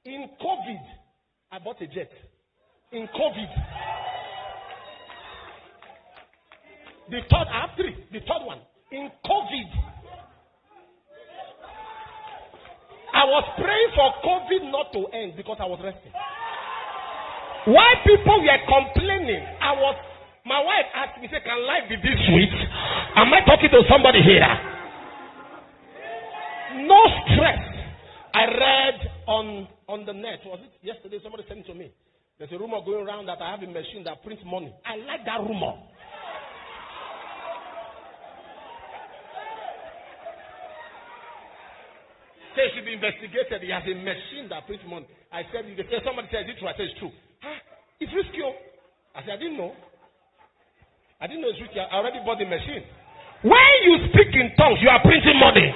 In COVID, I bought a jet. In COVID. The third, I have three. The third one. In COVID. I was praying for COVID not to end because I was resting. Why people were complaining, my wife asked me, say, can life be this sweet? Am I talking to somebody here? No stress. I read on the net, was it yesterday? Somebody sent it to me. There's a rumor going around that I have a machine that prints money. I like that rumor. Say it should be investigated. He has a machine that prints money. I said, somebody said, is it true? I said, it's true. It's risky. I said, I didn't know. I didn't know it's risky. I already bought the machine. When you speak in tongues, you are printing money.